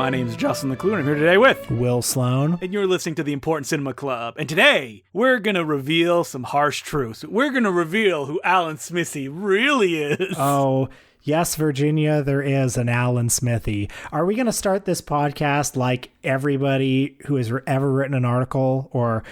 My name's Justin the Clue, and I'm here today with Will Sloan. And you're listening to the Important Cinema Club. And today, we're gonna reveal some harsh truths. We're gonna reveal who Alan Smithee really is. Oh, yes, Virginia, there is an Alan Smithee. Are we gonna start this podcast like everybody who has ever written an article or,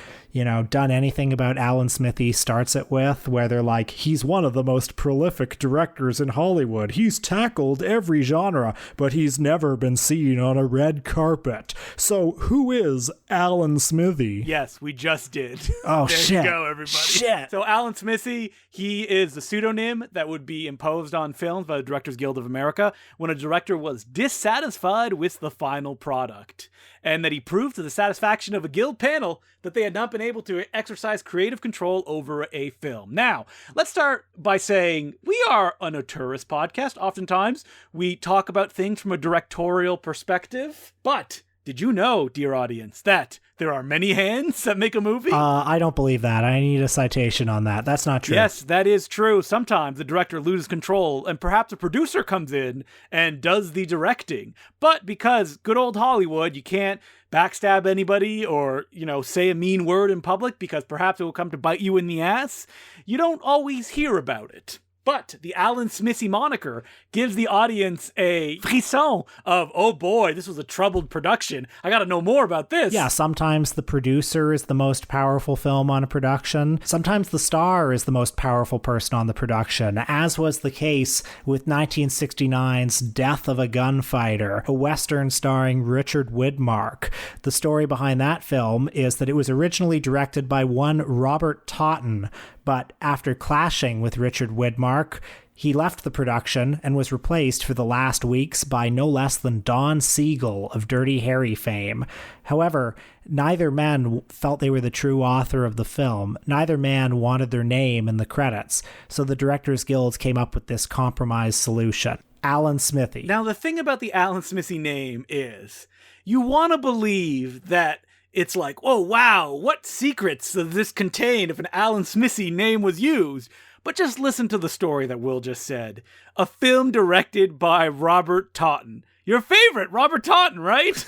done anything about Alan Smithee starts it with, where they're like, he's one of the most prolific directors in Hollywood. He's tackled every genre, but he's never been seen on a red carpet. So who is Alan Smithee? Yes, we just did. Oh, there shit. you go, everybody. Shit. So Alan Smithee, he is the pseudonym that would be imposed on films by the Directors Guild of America when a director was dissatisfied with the final product, and that he proved to the satisfaction of a guild panel that they had not been able to exercise creative control over a film. Now, let's start by saying we are a notorious podcast. Oftentimes, we talk about things from a directorial perspective, but did you know, dear audience, that there are many hands that make a movie? I don't believe that. I need a citation on that. That's not true. Yes, that is true. Sometimes the director loses control and perhaps a producer comes in and does the directing. But because good old Hollywood, you can't backstab anybody or, say a mean word in public because perhaps it will come to bite you in the ass, you don't always hear about it. But the Alan Smithee moniker gives the audience a frisson of, oh boy, this was a troubled production. I gotta know more about this. Yeah, sometimes the producer is the most powerful film on a production. Sometimes the star is the most powerful person on the production, as was the case with 1969's Death of a Gunfighter, a Western starring Richard Widmark. The story behind that film is that it was originally directed by one Robert Totten, but after clashing with Richard Widmark, he left the production and was replaced for the last weeks by no less than Don Siegel of Dirty Harry fame. However, neither man felt they were the true author of the film. Neither man wanted their name in the credits, so the Directors Guild came up with this compromise solution. Alan Smithee. Now, the thing about the Alan Smithee name is, you want to believe that it's like, oh, wow, what secrets does this contain if an Alan Smithee name was used? But just listen to the story that Will just said. A film directed by Robert Totten. Your favorite, Robert Totten, right?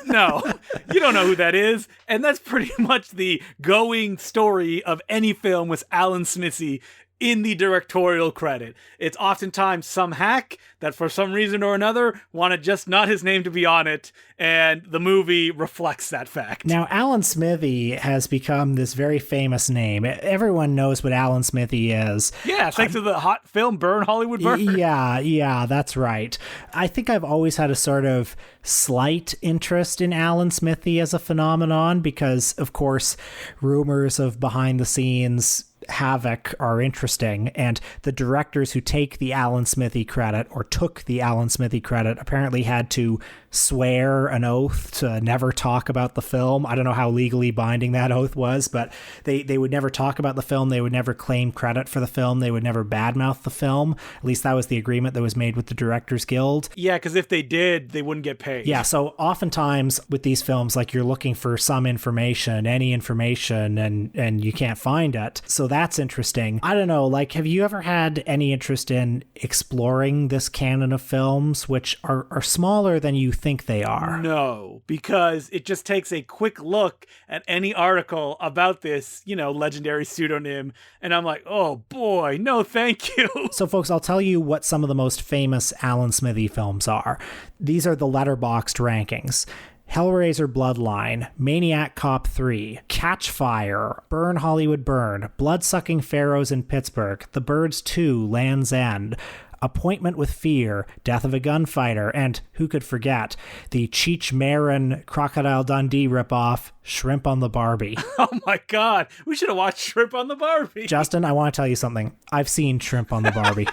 No, you don't know who that is. And that's pretty much the going story of any film with Alan Smithee in the directorial credit. It's oftentimes some hack that for some reason or another wanted just not his name to be on it, and the movie reflects that fact. Now, Alan Smithee has become this very famous name. Everyone knows what Alan Smithee is. Yeah, thanks to the hot film Burn, Hollywood Burn. Yeah, that's right. I think I've always had a sort of slight interest in Alan Smithee as a phenomenon because, of course, rumors of behind-the-scenes havoc are interesting, and the directors who take the Alan Smithee credit or took the Alan Smithee credit apparently had to swear an oath to never talk about the film. I don't know how legally binding that oath was, but they would never talk about the film. They would never claim credit for the film. They would never badmouth the film. At least that was the agreement that was made with the Directors Guild. Yeah, because if they did, they wouldn't get paid. Yeah, so oftentimes with these films, like you're looking for some information, any information, and you can't find it. So that's interesting. I don't know, like, have you ever had any interest in exploring this canon of films, which are smaller than you think they are? No, because it just takes a quick look at any article about this, legendary pseudonym, and I'm like, oh boy, no thank you. So folks, I'll tell you what some of the most famous Alan Smithee films are. These are the letterboxed rankings. Hellraiser Bloodline, Maniac Cop 3, Catch Fire, Burn Hollywood Burn, Bloodsucking Pharaohs in Pittsburgh, The Birds 2, Land's End, Appointment with Fear, Death of a Gunfighter, and, who could forget, the Cheech Marin Crocodile Dundee ripoff, Shrimp on the Barbie. Oh my god, we should have watched Shrimp on the Barbie. Justin, I want to tell you something. I've seen Shrimp on the Barbie.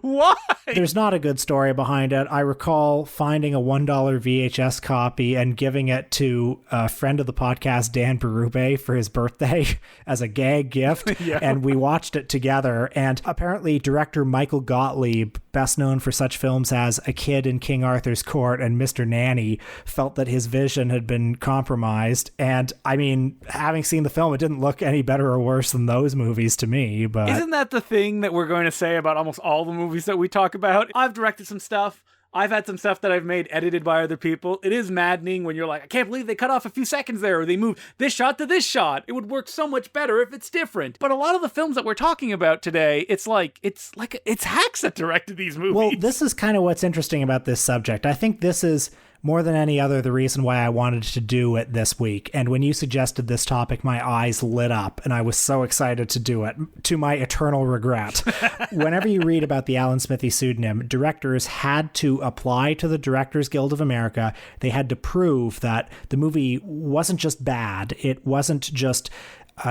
Why? There's not a good story behind it. I recall finding a $1 VHS copy and giving it to a friend of the podcast, Dan Berube, for his birthday as a gag gift. Yeah. And we watched it together. And apparently director Michael Gottlieb, best known for such films as A Kid in King Arthur's Court and Mr. Nanny, felt that his vision had been compromised. And I mean, having seen the film, it didn't look any better or worse than those movies to me. But isn't that the thing that we're going to say about almost all the movies that we talk about? I've directed some stuff. I've had some stuff that I've made edited by other people. It is maddening when you're like, I can't believe they cut off a few seconds there, or they moved this shot to this shot. It would work so much better if it's different. But a lot of the films that we're talking about today, it's hacks that directed these movies. Well, this is kind of what's interesting about this subject. I think this is more than any other the reason why I wanted to do it this week. And when you suggested this topic, my eyes lit up and I was so excited to do it, to my eternal regret. Whenever you read about the Alan Smithee pseudonym, directors had to apply to the Directors Guild of America. They had to prove that the movie wasn't just bad. It wasn't just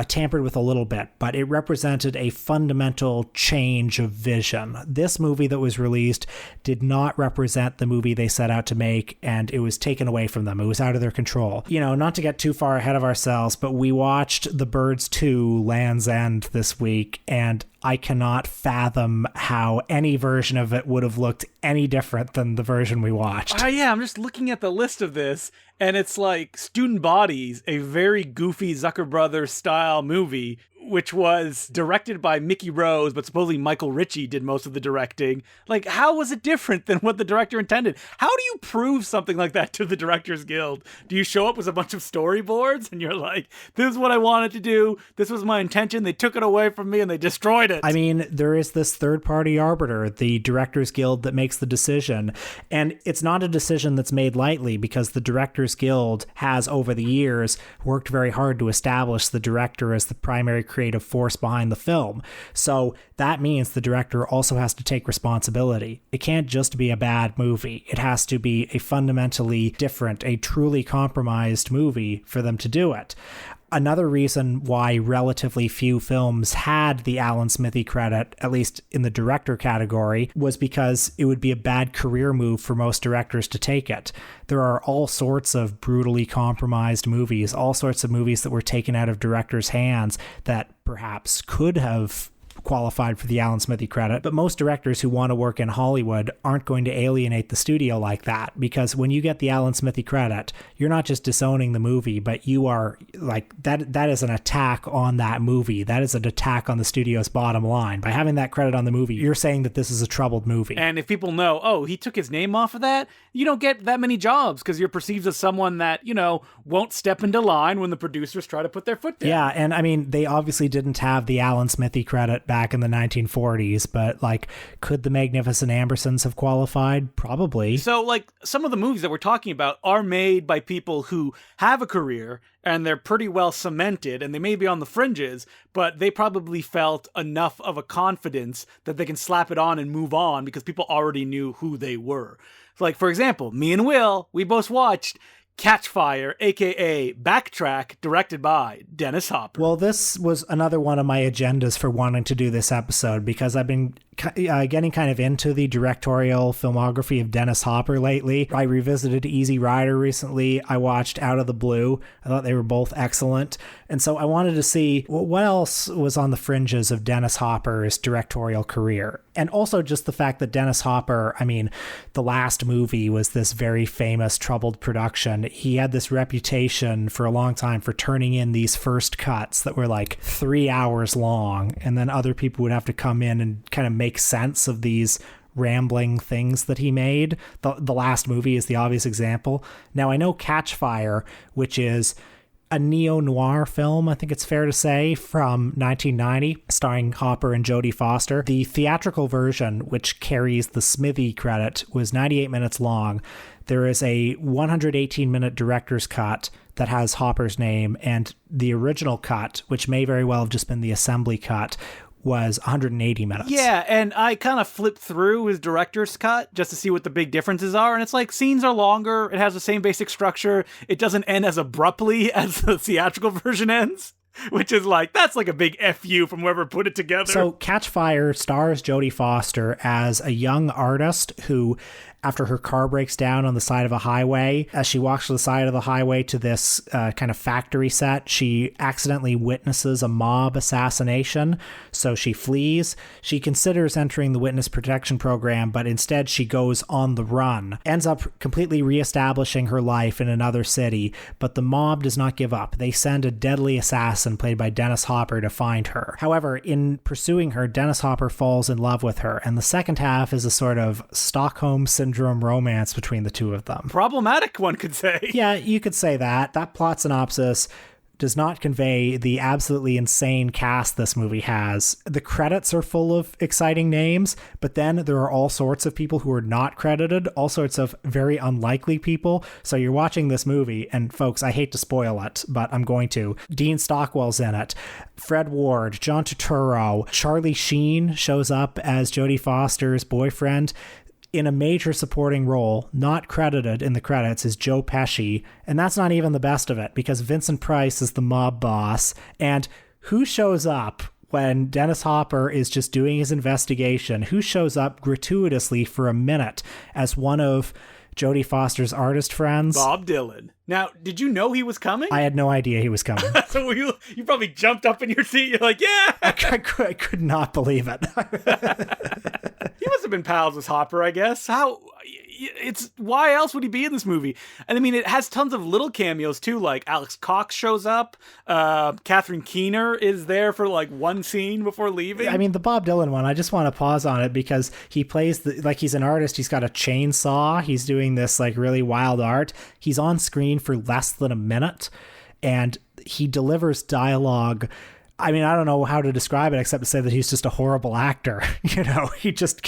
tampered with a little bit, but it represented a fundamental change of vision. This movie that was released did not represent the movie they set out to make, and it was taken away from them. It was out of their control. You know, not to get too far ahead of ourselves, but we watched The Birds 2: Land's End this week, and I cannot fathom how any version of it would have looked any different than the version we watched. Oh, yeah, I'm just looking at the list of this, and it's like Student Bodies, a very goofy Zucker Brothers style movie, which was directed by Mickey Rose, but supposedly Michael Ritchie did most of the directing. Like, how was it different than what the director intended? How do you prove something like that to the Directors Guild? Do you show up with a bunch of storyboards and you're like, this is what I wanted to do, this was my intention, they took it away from me and they destroyed it? I mean, there is this third-party arbiter, the Directors Guild, that makes the decision, and it's not a decision that's made lightly, because the Directors Guild has, over the years, worked very hard to establish the director as the primary creative force behind the film. So that means the director also has to take responsibility. It can't just be a bad movie. It has to be a fundamentally different, a truly compromised movie for them to do it. Another reason why relatively few films had the Alan Smithee credit, at least in the director category, was because it would be a bad career move for most directors to take it. There are all sorts of brutally compromised movies, all sorts of movies that were taken out of directors' hands that perhaps could have qualified for the Alan Smithee credit, but most directors who want to work in Hollywood aren't going to alienate the studio like that, because when you get the Alan Smithee credit, you're not just disowning the movie, but you are like, that is an attack on that movie. That is an attack on the studio's bottom line. By having that credit on the movie, you're saying that this is a troubled movie. And if people know, oh, he took his name off of that, you don't get that many jobs because you're perceived as someone that, you know, won't step into line when the producers try to put their foot down. Yeah, and I mean, they obviously didn't have the Alan Smithee credit back in the 1940s, but like, could the Magnificent Ambersons have qualified? Probably. So like, some of the movies that we're talking about are made by people who have a career and they're pretty well cemented and they may be on the fringes, but they probably felt enough of a confidence that they can slap it on and move on because people already knew who they were. So like, for example, me and Will, we both watched Catch Fire, aka Backtrack, directed by Dennis Hopper. Well, this was another one of my agendas for wanting to do this episode, because I've been getting kind of into the directorial filmography of Dennis Hopper lately. I revisited Easy Rider recently. I watched Out of the Blue. I thought they were both excellent. And so I wanted to see what else was on the fringes of Dennis Hopper's directorial career. And also just the fact that Dennis Hopper, I mean, the last movie was this very famous troubled production. He had this reputation for a long time for turning in these first cuts that were like 3 hours long, and then other people would have to come in and kind of make sense of these rambling things that he made. The last movie is the obvious example. Now, I know Catch Fire, which is a neo-noir film, I think it's fair to say, from 1990, starring Hopper and Jodie Foster. The theatrical version, which carries the Smithee credit, was 98 minutes long. There is a 118-minute director's cut that has Hopper's name, and the original cut, which may very well have just been the assembly cut, was 180 minutes. Yeah, and I kind of flipped through his director's cut just to see what the big differences are, and it's like, scenes are longer, it has the same basic structure, it doesn't end as abruptly as the theatrical version ends, which is like, that's like a big FU from whoever put it together. So Catch Fire stars Jodie Foster as a young artist who, after her car breaks down on the side of a highway, as she walks to the side of the highway to this kind of factory set, she accidentally witnesses a mob assassination. So she flees. She considers entering the witness protection program, but instead she goes on the run, ends up completely reestablishing her life in another city. But the mob does not give up. They send a deadly assassin played by Dennis Hopper to find her. However, in pursuing her, Dennis Hopper falls in love with her. And the second half is a sort of Stockholm syndrome syndrome romance between the two of them. Problematic, one could say. Yeah, you could say that. That plot synopsis does not convey the absolutely insane cast this movie has. The credits are full of exciting names, but then there are all sorts of people who are not credited, all sorts of very unlikely people. So you're watching this movie, and folks, I hate to spoil it, but I'm going to. Dean Stockwell's in it. Fred Ward, John Turturro, Charlie Sheen shows up as Jodie Foster's boyfriend. In a major supporting role, not credited in the credits, is Joe Pesci, and that's not even the best of it, because Vincent Price is the mob boss, and who shows up when Dennis Hopper is just doing his investigation? Who shows up gratuitously for a minute as one of Jodie Foster's artist friends? Bob Dylan. Now, did you know he was coming? I had no idea he was coming. So you probably jumped up in your seat. You're like, yeah! I could not believe it. He must have been pals with Hopper, I guess. Why else would he be in this movie? And I mean, it has tons of little cameos too, like Alex Cox shows up, Catherine Keener is there for like one scene before leaving. I mean, the Bob Dylan one, I just want to pause on it because he plays like he's an artist. He's got a chainsaw. He's doing this like really wild art. He's on screen for less than a minute, and he delivers dialogue. I mean, I don't know how to describe it except to say that he's just a horrible actor. He's terrible. He just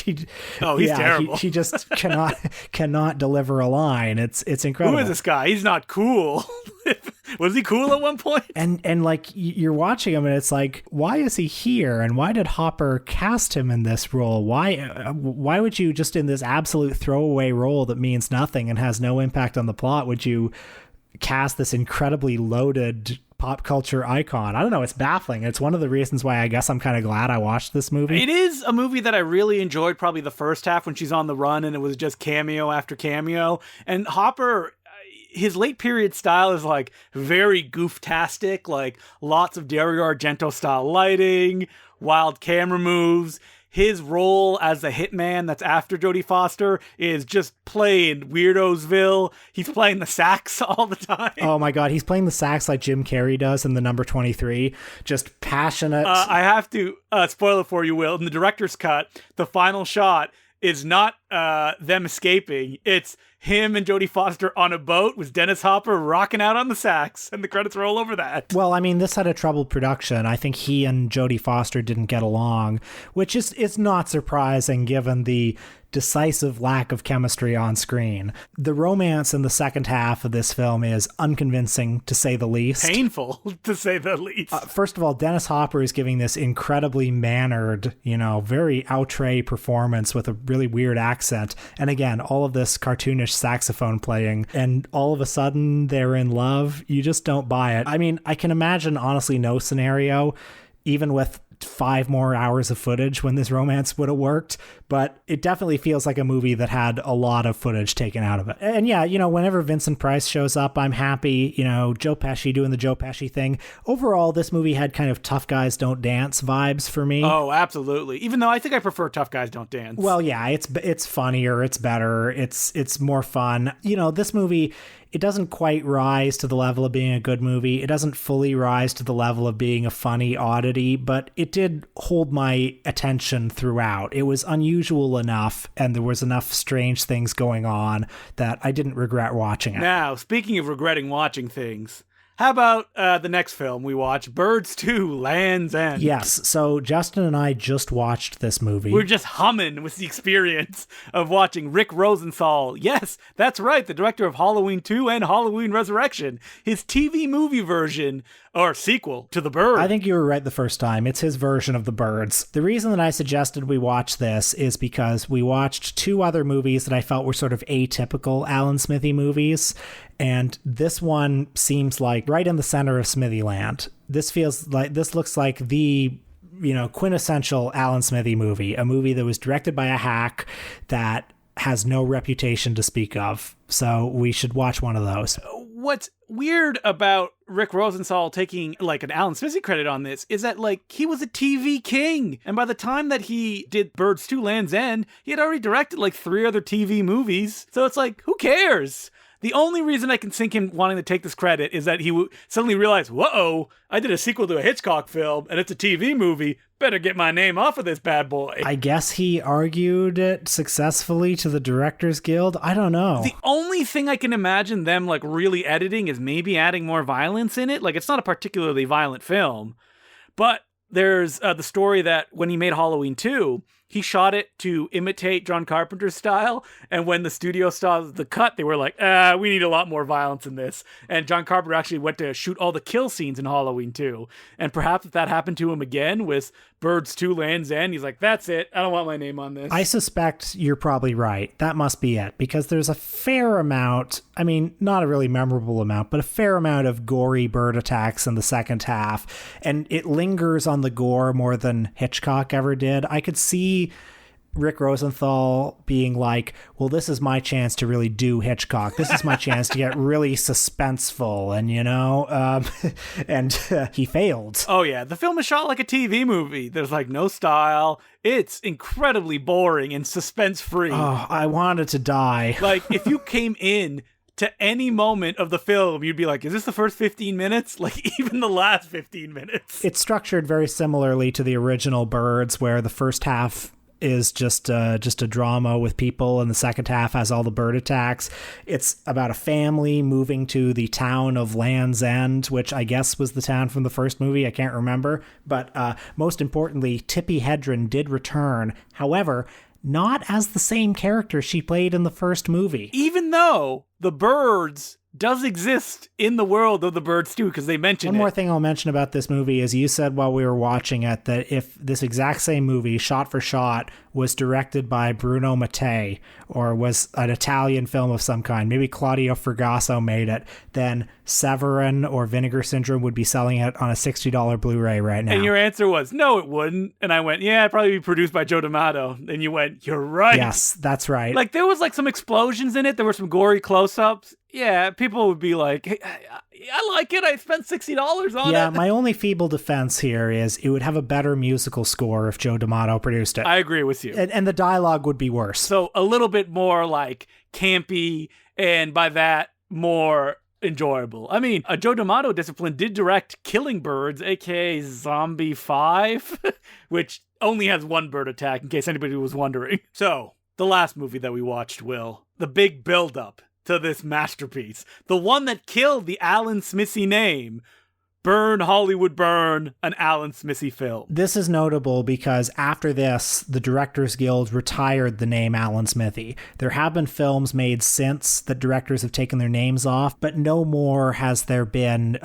cannot deliver a line. It's incredible. Who is this guy? He's not cool. Was he cool at one point? And like you're watching him and it's like, why is he here? And why did Hopper cast him in this role? Why would you, just in this absolute throwaway role that means nothing and has no impact on the plot, would you cast this incredibly loaded pop culture icon? I don't know. It's baffling. It's one of the reasons why I guess I'm kind of glad I watched this movie. It is a movie that I really enjoyed, probably the first half when she's on the run and it was just cameo after cameo. And Hopper, his late period style is like very gooftastic, like lots of Dario Argento style lighting, wild camera moves. His role as the hitman that's after Jodie Foster is just playing Weirdosville. He's playing the sax all the time. Oh my God, he's playing the sax like Jim Carrey does in The Number 23. Just passionate. I have to spoil it for you, Will. In the director's cut, the final shot is not them escaping. It's him and Jodie Foster on a boat with Dennis Hopper rocking out on the sax, and the credits roll over that. Well, I mean, this had a troubled production. I think he and Jodie Foster didn't get along, which is not surprising given the decisive lack of chemistry on screen. The romance in the second half of this film is unconvincing, to say the least. Painful, to say the least. First of all, Dennis Hopper is giving this incredibly mannered, very outre performance with a really weird accent. And again, all of this cartoonish saxophone playing, and all of a sudden they're in love. You just don't buy it. I mean, I can imagine, honestly, no scenario, even with 5 more hours of footage, when this romance would have worked, but it definitely feels like a movie that had a lot of footage taken out of it. And yeah, whenever Vincent Price shows up, I'm happy. Joe Pesci doing the Joe Pesci thing. Overall, this movie had kind of Tough Guys Don't Dance vibes for me. Oh, absolutely. Even though I think I prefer Tough Guys Don't Dance. Well, yeah, it's funnier, it's better, it's more fun. This movie, it doesn't quite rise to the level of being a good movie. It doesn't fully rise to the level of being a funny oddity, but it did hold my attention throughout. It was unusual enough, and there was enough strange things going on that I didn't regret watching it. Now, speaking of regretting watching things, how about the next film we watch, Birds 2, Land's End? Yes, so Justin and I just watched this movie. We're just humming with the experience of watching Rick Rosenthal. Yes, that's right, the director of Halloween 2 and Halloween Resurrection. His TV movie version, or sequel, to The Bird. I think you were right the first time. It's his version of The Birds. The reason that I suggested we watch this is because we watched 2 other movies that I felt were sort of atypical Alan Smithee movies, and this one seems like right in the center of Smithee land. This looks like the quintessential Alan Smithee movie, a movie that was directed by a hack that has no reputation to speak of. So we should watch one of those. What's weird about Rick Rosenthal taking like an Alan Smithee credit on this is that like he was a TV king, and by the time that he did Birds 2 Land's End, he had already directed like 3 other TV movies. So it's like, who cares? The only reason I can sink him wanting to take this credit is that he suddenly realized, whoa, I did a sequel to a Hitchcock film, and it's a TV movie. Better get my name off of this bad boy. I guess he argued it successfully to the Directors Guild. I don't know. The only thing I can imagine them like really editing is maybe adding more violence in it. Like, it's not a particularly violent film, but there's the story that when he made Halloween 2, he shot it to imitate John Carpenter's style, and when the studio saw the cut, they were like, we need a lot more violence in this. And John Carpenter actually went to shoot all the kill scenes in Halloween 2. And perhaps if that happened to him again with Birds 2 Land's End, he's like, that's it. I don't want my name on this. I suspect you're probably right. That must be it, because there's a fair amount, I mean, not a really memorable amount, but a fair amount of gory bird attacks in the second half, and it lingers on the gore more than Hitchcock ever did. I could see Rick Rosenthal being like, well, this is my chance to really do Hitchcock. This is my chance to get really suspenseful, and and he failed. Oh yeah, the film is shot like a TV movie. There's like no style. It's incredibly boring and suspense-free. Oh, I wanted to die. Like, if you came in to any moment of the film, you'd be like, is this the first 15 minutes? Like, even the last 15 minutes. It's structured very similarly to the original Birds, where the first half is just a drama with people, and the second half has all the bird attacks. It's about a family moving to the town of Land's End, which I guess was the town from the first movie. I can't remember. But most importantly, Tippi Hedren did return. However, not as the same character she played in the first movie. Even though the birds does exist in the world of the Birds too, because they mentioned One more thing I'll mention about this movie is you said while we were watching it that if this exact same movie, shot for shot, was directed by Bruno Mattei, or was an Italian film of some kind, maybe Claudio Fragasso made it, then Severin or Vinegar Syndrome would be selling it on a $60 Blu-ray right now. And your answer was, no, it wouldn't. And I went, yeah, it'd probably be produced by Joe D'Amato. And you went, you're right. Yes, that's right. Like, there was like some explosions in it. There were some gory close-ups. Yeah, people would be like, hey, I like it. I spent $60 on it. Yeah, my only feeble defense here is it would have a better musical score if Joe D'Amato produced it. I agree with you. And the dialogue would be worse. So a little bit more like campy, and by that, more enjoyable. I mean, a Joe D'Amato discipline did direct Killing Birds, aka Zombie 5, which only has one bird attack, in case anybody was wondering. So, the last movie that we watched, Will, the big build-up to this masterpiece, the one that killed the Alan Smithee name, Burn, Hollywood Burn, an Alan Smithee film. This is notable because after this, the Directors Guild retired the name Alan Smithee. There have been films made since that directors have taken their names off, but no more has there been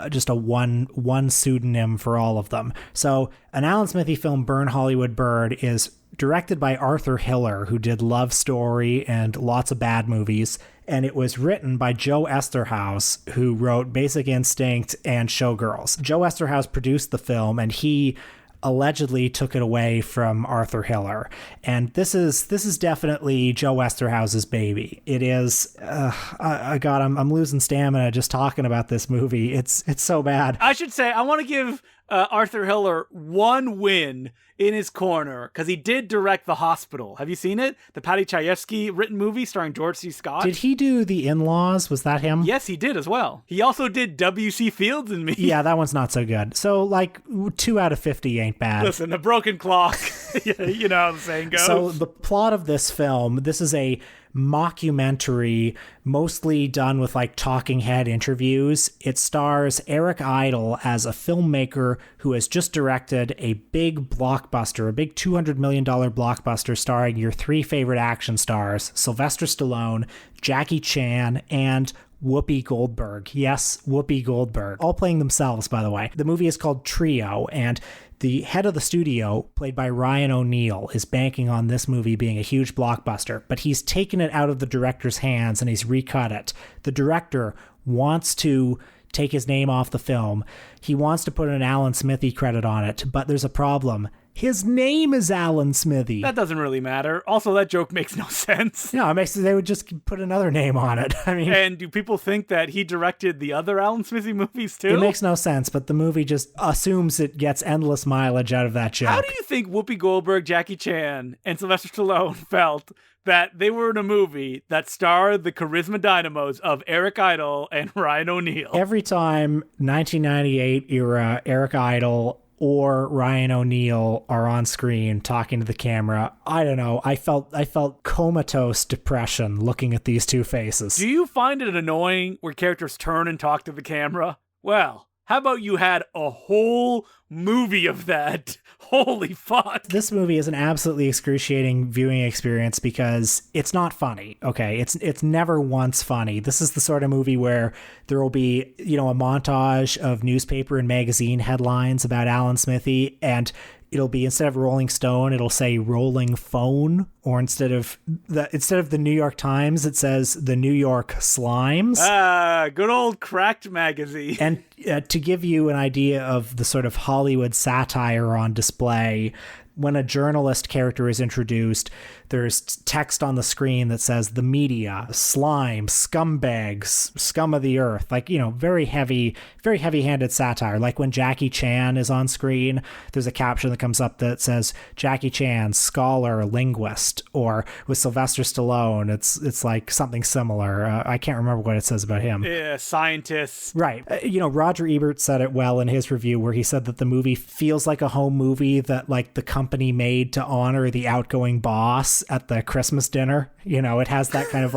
just a one pseudonym for all of them. So an Alan Smithee film, Burn, Hollywood Burn, is directed by Arthur Hiller, who did Love Story and lots of bad movies. And it was written by Joe Esterhaus, who wrote Basic Instinct and Showgirls. Joe Esterhaus produced the film, and he allegedly took it away from Arthur Hiller. And this is definitely Joe Esterhaus's baby. It is, I'm losing stamina just talking about this movie. It's so bad. I should say, I want to give Arthur Hiller one win in his corner, because he did direct The Hospital. Have you seen it? The Patty Chayefsky written movie starring George C. Scott. Did he do The In-Laws? Was that him? Yes, he did as well. He also did W.C. Fields and Me. Yeah, that one's not so good. So, like, 2 out of 50 ain't bad. Listen, a broken clock. You know how the saying goes. So the plot of this film, this is a mockumentary, mostly done with like talking head interviews. It stars Eric Idle as a filmmaker who has just directed a big blockbuster, a big $200 million blockbuster starring your 3 favorite action stars, Sylvester Stallone, Jackie Chan, and Whoopi Goldberg. Yes, Whoopi Goldberg. All playing themselves, by the way. The movie is called Trio, and the head of the studio, played by Ryan O'Neal, is banking on this movie being a huge blockbuster, but he's taken it out of the director's hands and he's recut it. The director wants to take his name off the film. He wants to put an Alan Smithee credit on it, but there's a problem. His name is Alan Smithee. That doesn't really matter. Also, that joke makes no sense. No, it makes they would just put another name on it. I mean, and do people think that he directed the other Alan Smithee movies too? It makes no sense, but the movie just assumes it gets endless mileage out of that joke. How do you think Whoopi Goldberg, Jackie Chan, and Sylvester Stallone felt that they were in a movie that starred the charisma dynamos of Eric Idle and Ryan O'Neal? Every time 1998 era Eric Idle or Ryan O'Neal are on screen talking to the camera, I don't know, I felt comatose depression looking at these two faces. Do you find it annoying where characters turn and talk to the camera? Well, how about you had a whole movie of that? Holy fuck. This movie is an absolutely excruciating viewing experience because it's not funny, okay? It's never once funny. This is the sort of movie where there will be, a montage of newspaper and magazine headlines about Alan Smithee, and it'll be, instead of Rolling Stone, it'll say Rolling Phone, or instead of the New York Times, it says the New York Slimes. Ah, good old Cracked magazine. And to give you an idea of the sort of Hollywood satire on display, when a journalist character is introduced, there's text on the screen that says the media, slime, scumbags, scum of the earth, very heavy-handed satire. Like when Jackie Chan is on screen, there's a caption that comes up that says Jackie Chan, scholar, linguist, or with Sylvester Stallone, it's like something similar. I can't remember what it says about him. Yeah, scientists. Right. Roger Ebert said it well in his review, where he said that the movie feels like a home movie that the company made to honor the outgoing boss at the Christmas dinner. It has that kind of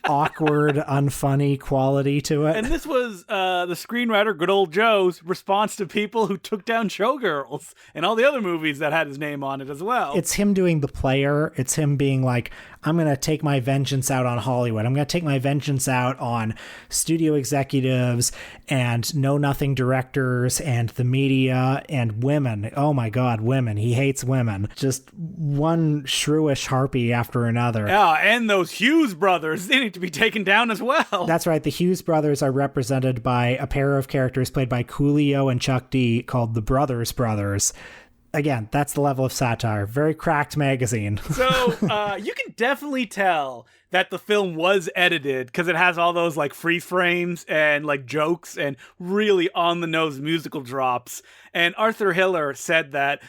awkward, unfunny quality to it. And this was the screenwriter, Good Old Joe's, response to people who took down Showgirls and all the other movies that had his name on it as well. It's him doing the player. It's him being like, I'm going to take my vengeance out on Hollywood. I'm going to take my vengeance out on studio executives and know-nothing directors and the media and women. Oh my God, women. He hates women. Just one shrewish harpy after another. Yeah, and those Hughes brothers, they need to be taken down as well. That's right. The Hughes brothers are represented by a pair of characters played by Coolio and Chuck D called the Brothers Brothers. Again, that's the level of satire. Very Cracked magazine. So you can definitely tell that the film was edited because it has all those freeze frames and jokes and really on the nose musical drops. And Arthur Hiller said that,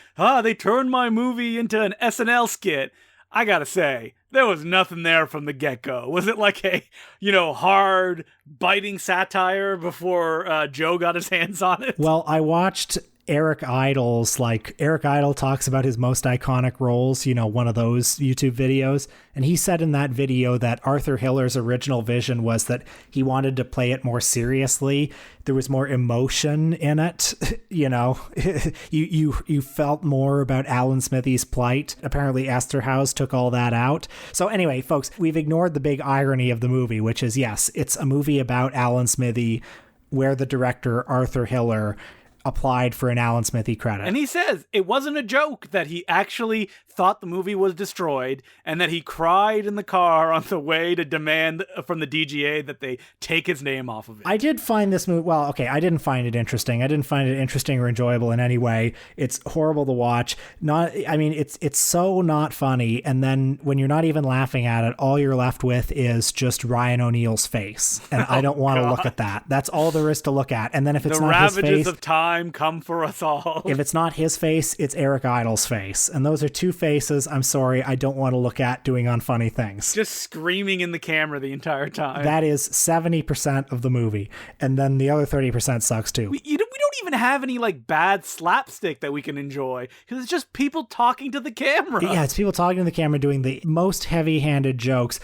they turned my movie into an SNL skit. I gotta say, there was nothing there from the get-go. Was it like a, hard, biting satire before Joe got his hands on it? Well, I watched Eric Idle's, Eric Idle talks about his most iconic roles, one of those YouTube videos. And he said in that video that Arthur Hiller's original vision was that he wanted to play it more seriously. There was more emotion in it. You felt more about Alan Smithee's plight. Apparently Esterhaus took all that out. So anyway, folks, we've ignored the big irony of the movie, which is, yes, it's a movie about Alan Smithee where the director, Arthur Hiller, applied for an Alan Smithee credit. And he says it wasn't a joke, that he actually thought the movie was destroyed and that he cried in the car on the way to demand from the DGA that they take his name off of it. I did find this movie, I didn't find it interesting. I didn't find it interesting or enjoyable in any way. It's horrible to watch. It's so not funny. And then when you're not even laughing at it, all you're left with is just Ryan O'Neal's face. And I don't want to look at that. That's all there is to look at. And then if it's the not his face, ravages of time come for us all. If it's not his face, it's Eric Idle's face. And those are two faces, I'm sorry, I don't want to look at doing unfunny things. Just screaming in the camera the entire time. That is 70% of the movie. And then the other 30% sucks too. We don't even have any bad slapstick that we can enjoy because it's just people talking to the camera. Yeah, it's people talking to the camera doing the most heavy-handed jokes.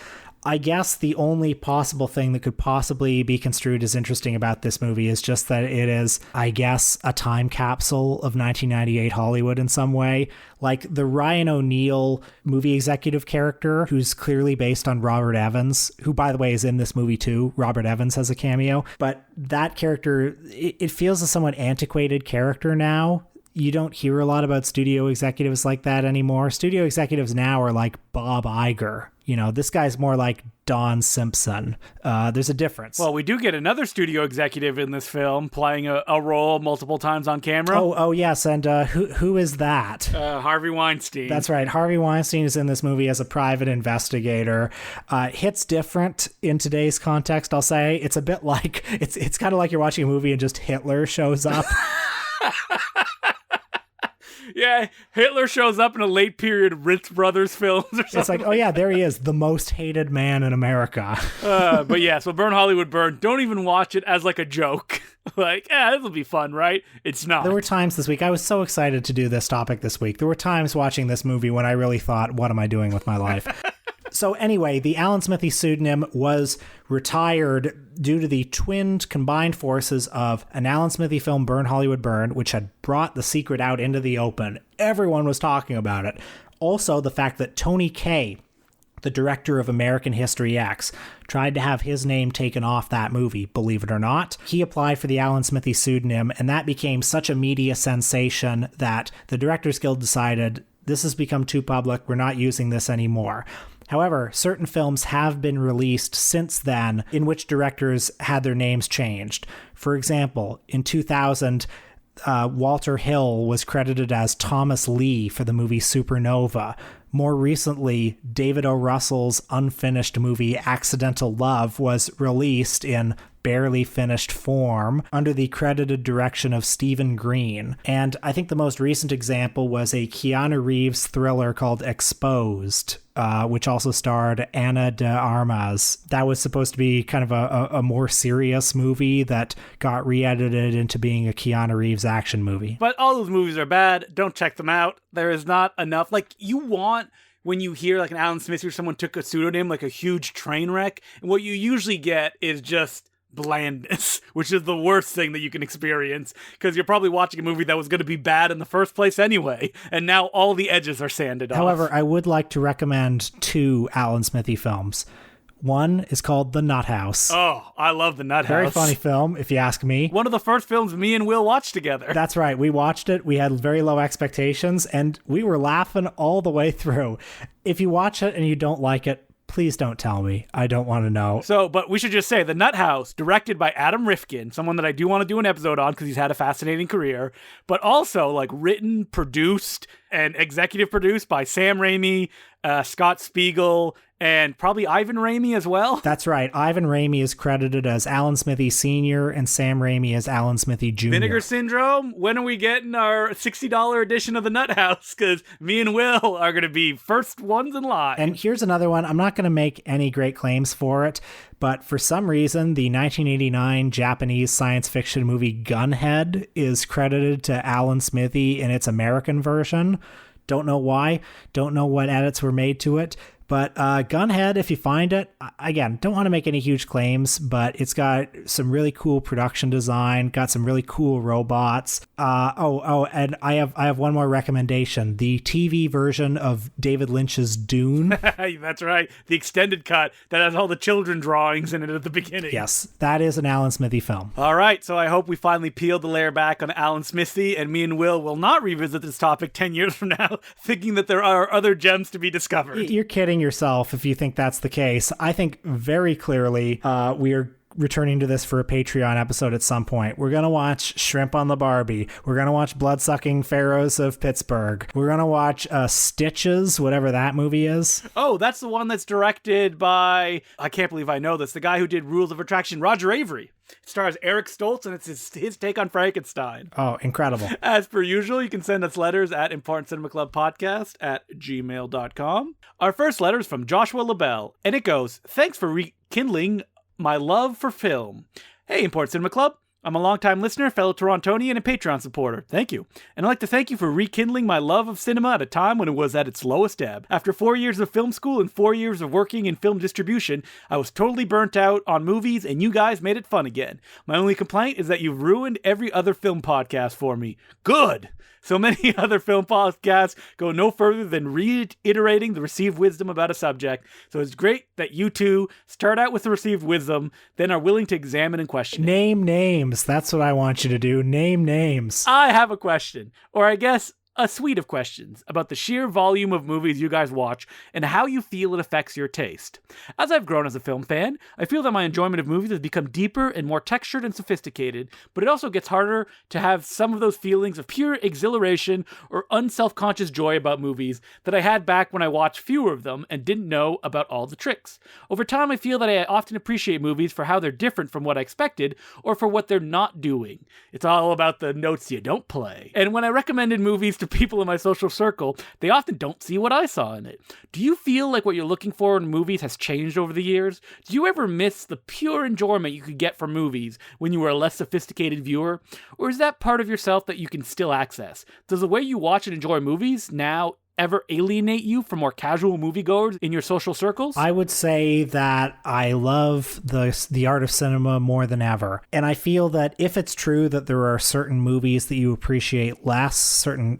I guess the only possible thing that could possibly be construed as interesting about this movie is just that it is, I guess, a time capsule of 1998 Hollywood in some way. Like the Ryan O'Neal movie executive character, who's clearly based on Robert Evans, who, by the way, is in this movie too. Robert Evans has a cameo. But that character, it feels a somewhat antiquated character now. you don't hear a lot about studio executives like that anymore. Studio executives now are like Bob Iger. This guy's more like Don Simpson. There's a difference. Well, we do get another studio executive in this film playing a role multiple times on camera. Oh yes, and who is that? Harvey Weinstein. That's right. Harvey Weinstein is in this movie as a private investigator. Hits different in today's context, I'll say. It's a bit like, it's kind of like you're watching a movie and just Hitler shows up. Yeah, Hitler shows up in a late period Ritz Brothers films or something. It's like, oh yeah, there he is, the most hated man in America. But yeah, so Burn Hollywood Burn, don't even watch it as like a joke. Like, this will be fun, right? It's not. There were times this week, I was so excited to do this topic this week. There were times watching this movie when I really thought, what am I doing with my life? So anyway, the Alan Smithee pseudonym was retired due to the twinned combined forces of an Alan Smithee film, Burn Hollywood Burn, which had brought the secret out into the open. Everyone was talking about it. Also, the fact that Tony Kaye, the director of American History X, tried to have his name taken off that movie, believe it or not. He applied for the Alan Smithee pseudonym, and that became such a media sensation that the Directors Guild decided, this has become too public, we're not using this anymore. However, certain films have been released since then in which directors had their names changed. For example, in 2000, Walter Hill was credited as Thomas Lee for the movie Supernova. More recently, David O. Russell's unfinished movie Accidental Love was released in barely finished form under the credited direction of Stephen Green. And I think the most recent example was a Keanu Reeves thriller called Exposed, which also starred Ana de Armas. That was supposed to be kind of a more serious movie that got re-edited into being a Keanu Reeves action movie. But all those movies are bad. Don't check them out. There is not enough. Like, you want, when you hear like an Alan Smithee or someone took a pseudonym, like a huge train wreck, and what you usually get is just blandness, which is the worst thing that you can experience, because you're probably watching a movie that was going to be bad in the first place anyway, and now all the edges are sanded off. However, I would like to recommend 2 Alan Smithee films. One is called The Nut House. Oh, I love The Nut House. Very funny film, if you ask me. One of the first films me and Will watched together. That's right. We watched it. We had very low expectations, and we were laughing all the way through. If you watch it and you don't like it, please don't tell me. I don't want to know. So, but we should just say, The Nut House, directed by Adam Rifkin, someone that I do want to do an episode on because he's had a fascinating career, but also like written, produced, and executive produced by Sam Raimi, Scott Spiegel, and probably Ivan Raimi as well. That's right. Ivan Raimi is credited as Alan Smithee Sr. and Sam Raimi as Alan Smithee Jr. Vinegar Syndrome? When are we getting our $60 edition of The Nut House? Because me and Will are going to be first ones in line. And here's another one. I'm not going to make any great claims for it, but for some reason, the 1989 Japanese science fiction movie Gunhead is credited to Alan Smithee in its American version. Don't know why. Don't know what edits were made to it. But Gunhead, if you find it, again, don't want to make any huge claims, but it's got some really cool production design, got some really cool robots. And I have one more recommendation. The TV version of David Lynch's Dune. That's right. The extended cut that has all the children drawings in it at the beginning. Yes, that is an Alan Smithee film. All right, so I hope we finally peeled the layer back on Alan Smithee, and me and Will not revisit this topic 10 years from now, thinking that there are other gems to be discovered. You're kidding yourself if you think that's the case. I think very clearly we are returning to this for a Patreon episode at some point. We're going to watch Shrimp on the Barbie. We're going to watch Bloodsucking Pharaohs of Pittsburgh. We're going to watch Stitches, whatever that movie is. Oh, that's the one that's directed by, I can't believe I know this, the guy who did Rules of Attraction, Roger Avery. It stars Eric Stoltz, and it's his take on Frankenstein. Oh, incredible. As per usual, you can send us letters at importantcinemaclubpodcast@gmail.com. Our first letter is from Joshua LaBelle, and it goes, "Thanks for rekindling my love for film. Hey, Important Cinema Club. I'm a longtime listener, fellow Torontonian, and Patreon supporter. Thank you. And I'd like to thank you for rekindling my love of cinema at a time when it was at its lowest ebb. After 4 years of film school and 4 years of working in film distribution, I was totally burnt out on movies, and you guys made it fun again. My only complaint is that you've ruined every other film podcast for me. Good! so many other film podcasts go no further than reiterating the received wisdom about a subject. So it's great that you two start out with the received wisdom, then are willing to examine and question it. Name names. That's what I want you to do. Name names. I have a question, or I guess a suite of questions about the sheer volume of movies you guys watch and how you feel it affects your taste. As I've grown as a film fan, I feel that my enjoyment of movies has become deeper and more textured and sophisticated, but it also gets harder to have some of those feelings of pure exhilaration or unself-conscious joy about movies that I had back when I watched fewer of them and didn't know about all the tricks. Over time, I feel that I often appreciate movies for how they're different from what I expected or for what they're not doing. It's all about the notes you don't play. And when I recommended movies to people in my social circle, they often don't see what I saw in it. Do you feel like what you're looking for in movies has changed over the years? Do you ever miss the pure enjoyment you could get from movies when you were a less sophisticated viewer? Or is that part of yourself that you can still access? Does the way you watch and enjoy movies now ever alienate you from more casual moviegoers in your social circles? I would say that I love the art of cinema more than ever. And I feel that if it's true that there are certain movies that you appreciate less, certain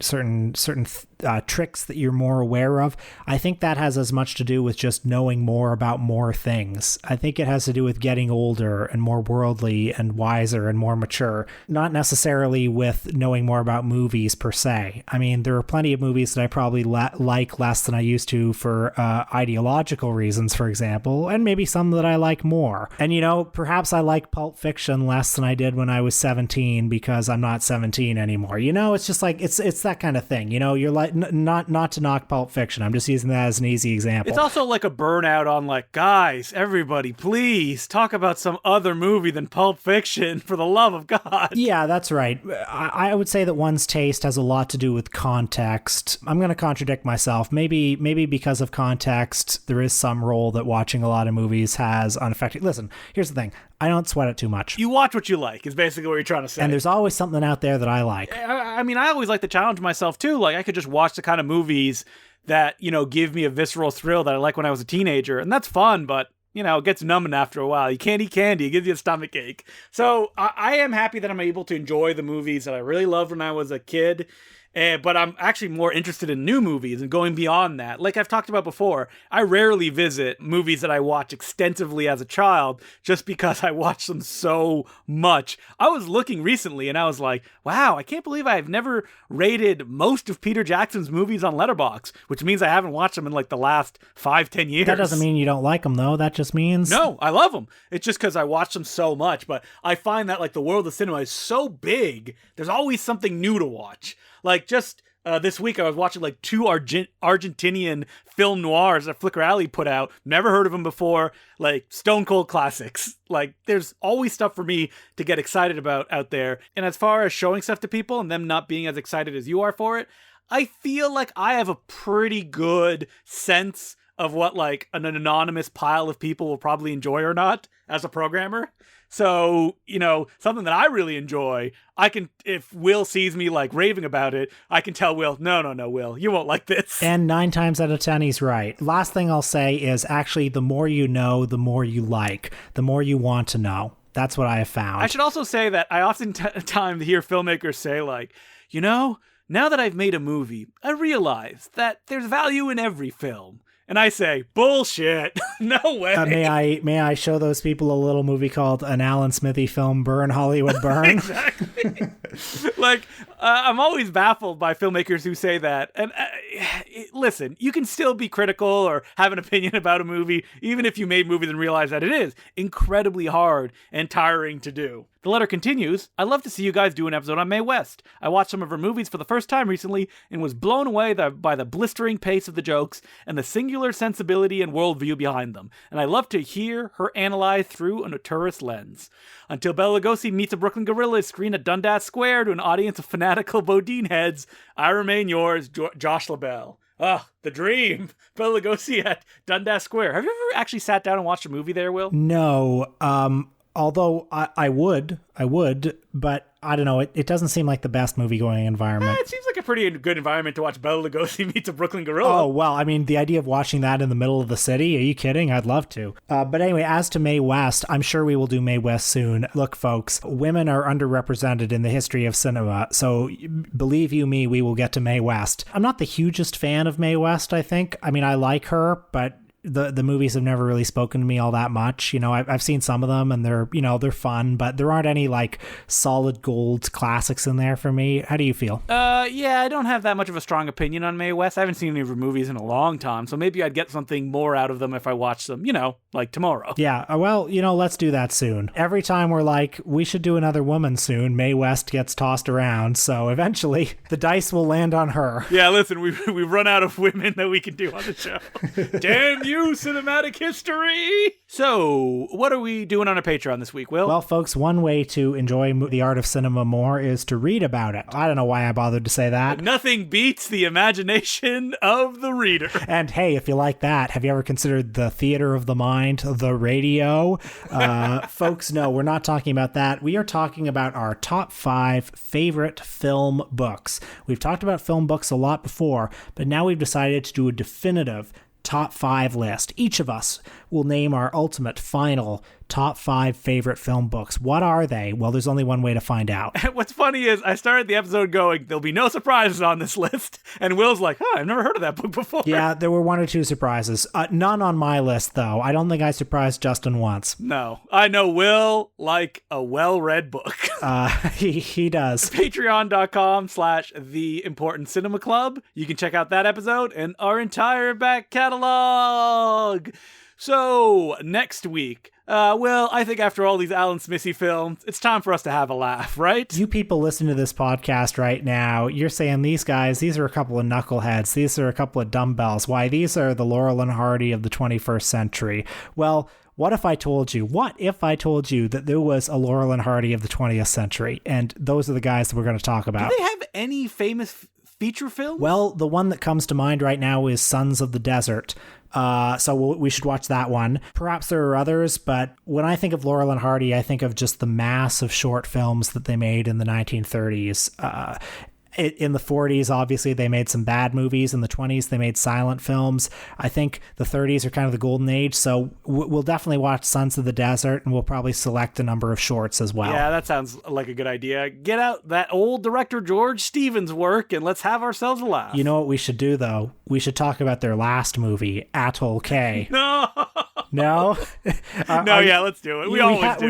tricks that you're more aware of, I think that has as much to do with just knowing more about more things. I think it has to do with getting older and more worldly and wiser and more mature, not necessarily with knowing more about movies per se. I mean, there are plenty of movies that I probably like less than I used to for ideological reasons, for example, and maybe some that I like more. And, you know, perhaps I like Pulp Fiction less than I did when I was 17 because I'm not 17 anymore. You know, it's just like, it's that kind of thing. You know, you're like, not to knock Pulp Fiction. I'm just using that as an easy example. It's also like a burnout on like, guys, everybody, please talk about some other movie than Pulp Fiction, for the love of God. Yeah, that's right. I would say that one's taste has a lot to do with context. I'm going to contradict myself. Maybe because of context, there is some role that watching a lot of movies has on affecting. Listen, here's the thing. I don't sweat it too much. You watch what you like, is basically what you're trying to say. And there's always something out there that I like. I mean, I always like to challenge myself, too. Like, I could just watch the kind of movies that, you know, give me a visceral thrill that I like when I was a teenager. And that's fun, but, you know, it gets numbing after a while. You can't eat candy. It gives you a stomach ache. So I am happy that I'm able to enjoy the movies that I really loved when I was a kid. But I'm actually more interested in new movies and going beyond that. Like I've talked about before, I rarely visit movies that I watch extensively as a child just because I watched them so much. I was looking recently and I was like, wow, I can't believe I've never rated most of Peter Jackson's movies on Letterboxd, which means I haven't watched them in like the last 5-10 years. That doesn't mean you don't like them, though. That just means... No, I love them. It's just because I watch them so much. But I find that like the world of cinema is so big, there's always something new to watch. Like just this week I was watching like 2 Argentinian film noirs that Flickr Alley put out. Never heard of them before. Like stone cold classics. Like there's always stuff for me to get excited about out there. And as far as showing stuff to people and them not being as excited as you are for it, I feel like I have a pretty good sense of what like an anonymous pile of people will probably enjoy or not as a programmer. So, you know, something that I really enjoy, I can, if Will sees me like raving about it, I can tell Will, no, Will, you won't like this. And 9 times out of 10, he's right. Last thing I'll say is actually the more you know, the more you like, the more you want to know. That's what I have found. I should also say that I oftentimes hear filmmakers say like, you know, now that I've made a movie, I realize that there's value in every film. And I say, bullshit. No way. May I show those people a little movie called An Alan Smithee Film, Burn, Hollywood Burn? Exactly. Like, I'm always baffled by filmmakers who say that. And listen, you can still be critical or have an opinion about a movie, even if you made movies and realize that it is incredibly hard and tiring to do. The letter continues, I'd love to see you guys do an episode on Mae West. I watched some of her movies for the first time recently and was blown away by the blistering pace of the jokes and the singular sensibility and worldview behind them. And I love to hear her analyzed through a tourist lens. Until Bela Lugosi meets a Brooklyn gorilla screen at Dundas Square to an audience of fanatical Bodine heads, I remain yours, Josh LaBelle. Ah, the dream. Bela Lugosi at Dundas Square. Have you ever actually sat down and watched a movie there, Will? No, although I would, but I don't know, it doesn't seem like the best movie-going environment. It seems like a pretty good environment to watch Bela Lugosi meet a Brooklyn Gorilla. Oh, well, I mean, the idea of watching that in the middle of the city, are you kidding? I'd love to. But anyway, as to Mae West, I'm sure we will do Mae West soon. Look, folks, women are underrepresented in the history of cinema, so believe you me, we will get to Mae West. I'm not the hugest fan of Mae West, I think. I mean, I like her, but the movies have never really spoken to me all that much. You know, I've seen some of them and they're fun, but there aren't any like solid gold classics in there for me. How do you feel? Yeah, I don't have that much of a strong opinion on Mae West. I haven't seen any of her movies in a long time, so maybe I'd get something more out of them if I watched them, like tomorrow. Yeah, well, let's do that soon. Every time we're like, we should do another woman soon, Mae West gets tossed around, so eventually the dice will land on her. Yeah, listen, we've run out of women that we can do on the show. Damn you, cinematic history! So, what are we doing on our Patreon this week, Will? Well, folks, one way to enjoy the art of cinema more is to read about it. I don't know why I bothered to say that. Nothing beats the imagination of the reader. And hey, if you like that, have you ever considered the theater of the mind, the radio? Folks, no, we're not talking about that. We are talking about our top 5 favorite film books. We've talked about film books a lot before, but now we've decided to do a definitive top 5 list. Each of us will name our ultimate final top 5 favorite film books. What are they? Well, there's only one way to find out. What's funny is I started the episode going, there'll be no surprises on this list. And Will's like, I've never heard of that book before. Yeah, there were 1 or 2 surprises. None on my list, though. I don't think I surprised Justin once. No. I know Will like a well-read book. He does. Patreon.com/The Important Cinema Club. You can check out that episode and our entire back catalog. So, next week, well, I think after all these Alan Smithee films, it's time for us to have a laugh, right? You people listening to this podcast right now, you're saying these guys, these are a couple of knuckleheads. These are a couple of dumbbells. Why, these are the Laurel and Hardy of the 21st century. Well, what if I told you that there was a Laurel and Hardy of the 20th century? And those are the guys that we're going to talk about. Do they have any famous feature films? Well, the one that comes to mind right now is Sons of the Desert. So we should watch that one. Perhaps there are others, but when I think of Laurel and Hardy, I think of just the mass of short films that they made in the 1930s. In the 40s, obviously, they made some bad movies. In the 20s, they made silent films. I think the 30s are kind of the golden age, so we'll definitely watch Sons of the Desert, and we'll probably select a number of shorts as well. Yeah, that sounds like a good idea. Get out that old director George Stevens work, and let's have ourselves a laugh. You know what we should do, though? We should talk about their last movie, Atoll K. No! No? Yeah, let's do it. We always do.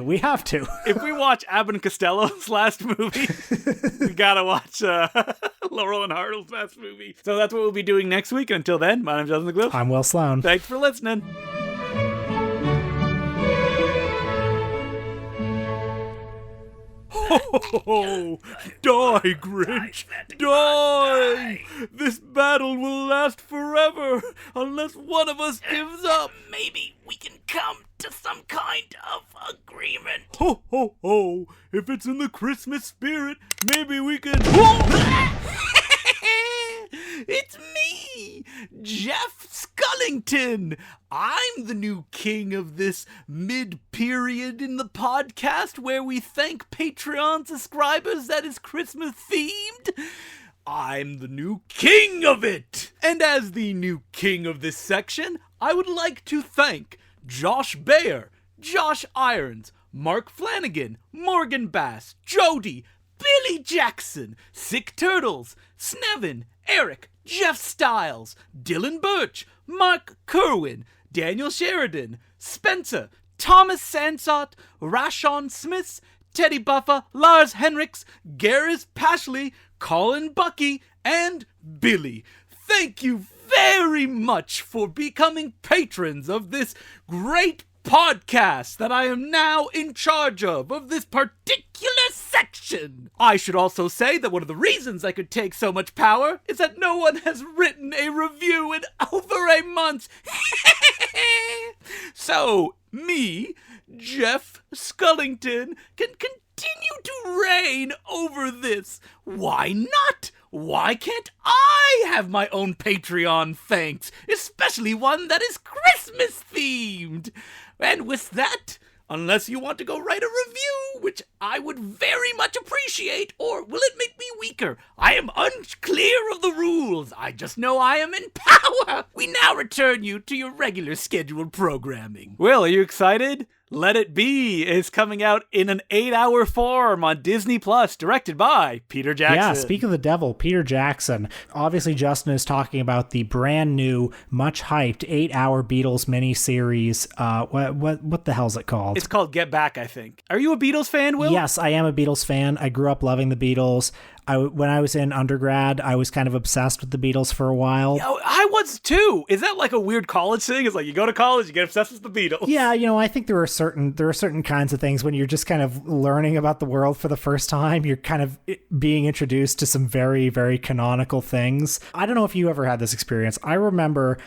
We have to. If we watch Abbott and Costello's last movie, we gotta watch Laurel and Hardy's last movie. So that's what we'll be doing next week. Until then, my name's Justin Cliff. I'm Will Sloan. Thanks for listening. Oh, die, Grinch, die! This battle will last forever unless one of us gives up. Maybe we can come to some kind of agreement. Ho, ho, ho! If it's in the Christmas spirit, maybe we can... It's me, Jeff Scullington. I'm the new king of this mid-period in the podcast where we thank Patreon subscribers that is Christmas themed. I'm the new king of it. And as the new king of this section, I would like to thank Josh Bayer, Josh Irons, Mark Flanagan, Morgan Bass, Jody, Billy Jackson, Sick Turtles, Snevin, Eric, Jeff Stiles, Dylan Birch, Mark Kerwin, Daniel Sheridan, Spencer, Thomas Sansot, Rashon Smith, Teddy Buffer, Lars Henriks, Garris Pashley, Colin Bucky, and Billy. Thank you very much for becoming patrons of this great podcast that I am now in charge of this particular section. I should also say that one of the reasons I could take so much power is that no one has written a review in over a month. So, me, Jeff Scullington, can continue to reign over this. Why not? Why can't I have my own Patreon thanks, especially one that is Christmas themed? And with that, Unless you want to go write a review, which I would very much appreciate, or will it make me weaker? I am unclear of the rules. I just know I am in power. We now return you to your regular scheduled programming. Will, are you excited? Let It Be is coming out in an 8-hour form on Disney Plus, directed by Peter Jackson. Yeah, speak of the devil, Peter Jackson. Obviously, Justin is talking about the brand new, much hyped 8-hour Beatles miniseries. What the hell's it called? It's called Get Back, I think. Are you a Beatles fan, Will? Yes, I am a Beatles fan. I grew up loving the Beatles. When I was in undergrad, I was kind of obsessed with the Beatles for a while. Oh, I was too. Is that like a weird college thing? It's like you go to college, you get obsessed with the Beatles. Yeah, I think there are certain kinds of things when you're just kind of learning about the world for the first time. You're kind of being introduced to some very, very canonical things. I don't know if you ever had this experience. I remember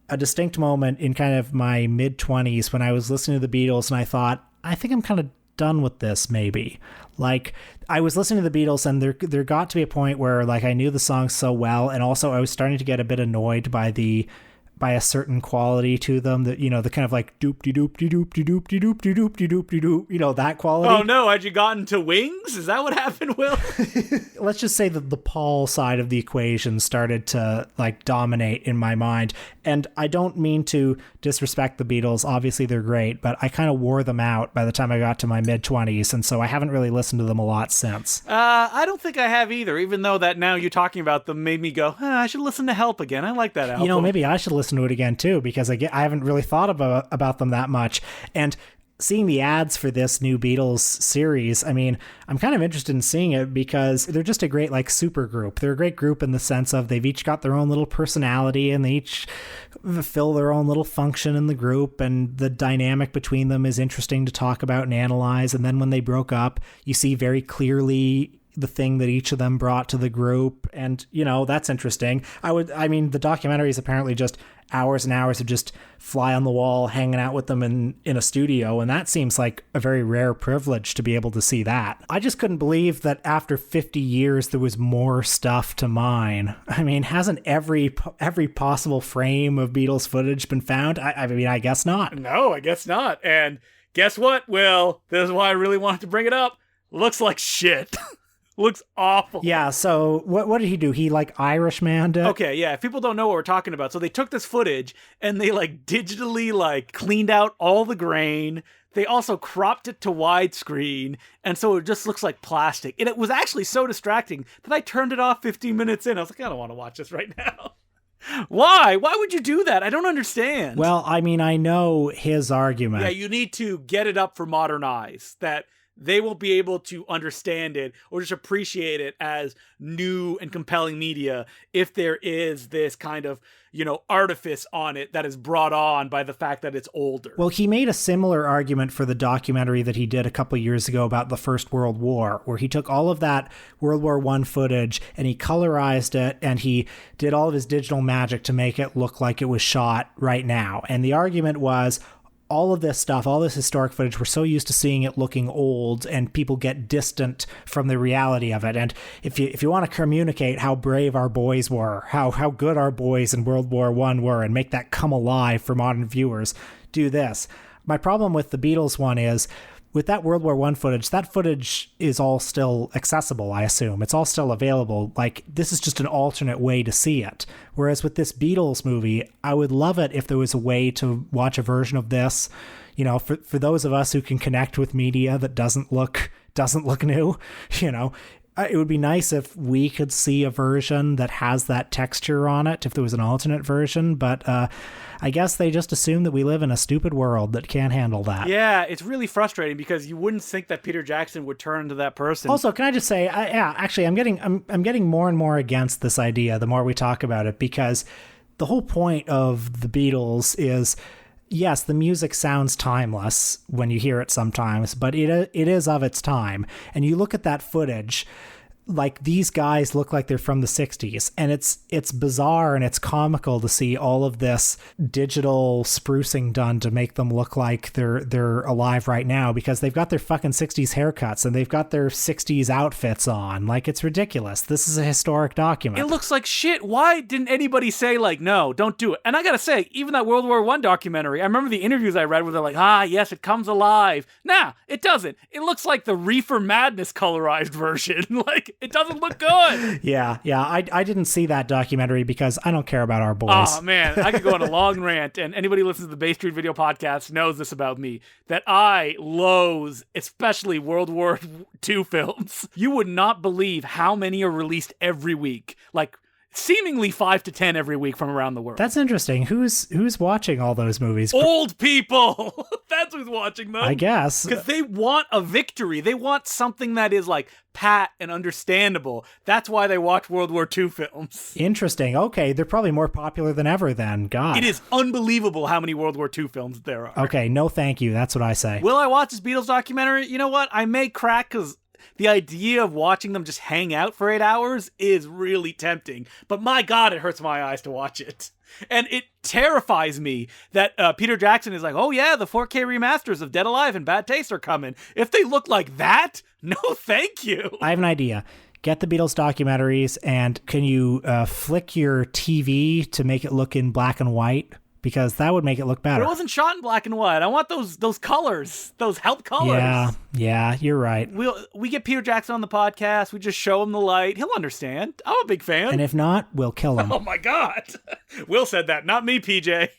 a distinct moment in kind of my mid-20s when I was listening to the Beatles and I thought, I think I'm kind of done with this, maybe. Like, I was listening to the Beatles and there got to be a point where like I knew the songs so well, and also I was starting to get a bit annoyed by a certain quality to them, that the kind of like doop de doop de doop de doop de doop de doop de doop de doop, that quality. Oh no, had you gotten to Wings? Is that what happened, Will? Let's just say that the Paul side of the equation started to like dominate in my mind. And I don't mean to disrespect the Beatles. Obviously they're great, but I kind of wore them out by the time I got to my mid-20s, and so I haven't really listened to them a lot since. I don't think I have either, even though that now you talking about them made me go, I should listen to Help again. I like that album. Maybe I should listen to it again too, because I haven't really thought about them that much. And seeing the ads for this new Beatles series, I mean, I'm kind of interested in seeing it because they're just a great like super group. They're a great group in the sense of they've each got their own little personality and they each fill their own little function in the group, and the dynamic between them is interesting to talk about and analyze. And then when they broke up, you see very clearly the thing that each of them brought to the group, and that's interesting. The documentary is apparently just hours and hours of just fly on the wall hanging out with them in a studio, and that seems like a very rare privilege to be able to see that. I just couldn't believe that after 50 years there was more stuff to mine. I mean, hasn't every possible frame of Beatles footage been found? I guess not. No, I guess not. And guess what, Will? This is why I really wanted to bring it up. Looks like shit. Looks awful. Yeah, so what did he do? He like Irishman'd it? Okay, yeah, if people don't know what we're talking about. So they took this footage and they like digitally like cleaned out all the grain. They also cropped it to widescreen, and so it just looks like plastic. And it was actually so distracting that I turned it off 15 minutes in. I was like, I don't want to watch this right now. Why? Why would you do that? I don't understand. Well, I mean, I know his argument. Yeah, you need to get it up for modern eyes, that they won't be able to understand it or just appreciate it as new and compelling media if there is this kind of, artifice on it that is brought on by the fact that it's older. Well, he made a similar argument for the documentary that he did a couple of years ago about the First World War, where he took all of that World War I footage and he colorized it and he did all of his digital magic to make it look like it was shot right now. And the argument was, all of this stuff, all this historic footage, we're so used to seeing it looking old, and people get distant from the reality of it. And if you want to communicate how brave our boys were, how good our boys in World War I were, and make that come alive for modern viewers, do this. My problem with the Beatles one is, with that World War I footage, that footage is all still accessible, I assume. It's all still available. Like, this is just an alternate way to see it. Whereas with this Beatles movie, I would love it if there was a way to watch a version of this, for those of us who can connect with media that doesn't look new, it would be nice if we could see a version that has that texture on it, if there was an alternate version, but I guess they just assume that we live in a stupid world that can't handle that. Yeah, it's really frustrating because you wouldn't think that Peter Jackson would turn to that person. Also, can I just say, actually, I'm getting more and more against this idea the more we talk about it, because the whole point of the Beatles is, yes, the music sounds timeless when you hear it sometimes, but it is of its time. And you look at that footage, like these guys look like they're from the 60s, and it's bizarre and it's comical to see all of this digital sprucing done to make them look like they're alive right now, because they've got their fucking 60s haircuts and they've got their 60s outfits on. Like, it's ridiculous. This is a historic document. It looks like shit. Why didn't anybody say, like, no, don't do it? And I gotta say, even that World War I documentary, I remember the interviews I read where they're like, yes, it comes alive. Nah, it doesn't. It looks like the Reefer Madness colorized version. Like, it doesn't look good. Yeah. I didn't see that documentary because I don't care about our boys. Oh, man, I could go on a long rant, and anybody who listens to the Bay Street Video Podcast knows this about me, that I loathe, especially World War II films. You would not believe how many are released every week. Like, seemingly 5 to 10 every week from around the world. That's interesting. Who's watching all those movies? Old people. That's who's watching them. I guess. Because they want a victory. They want something that is like pat and understandable. That's why they watch World War II films. Interesting. Okay, they're probably more popular than ever then. God. It is unbelievable how many World War II films there are. Okay, no thank you. That's what I say. Will I watch this Beatles documentary? You know what? I may crack because the idea of watching them just hang out for 8 hours is really tempting. But my God, it hurts my eyes to watch it. And it terrifies me that Peter Jackson is like, oh yeah, the 4K remasters of Dead Alive and Bad Taste are coming. If they look like that, no thank you. I have an idea. Get the Beatles documentaries, and can you flick your TV to make it look in black and white? Because that would make it look better. But it wasn't shot in black and white. I want those colors, those help colors. Yeah, you're right. We get Peter Jackson on the podcast. We just show him the light. He'll understand. I'm a big fan. And if not, we'll kill him. Oh my God. Will said that, not me, PJ.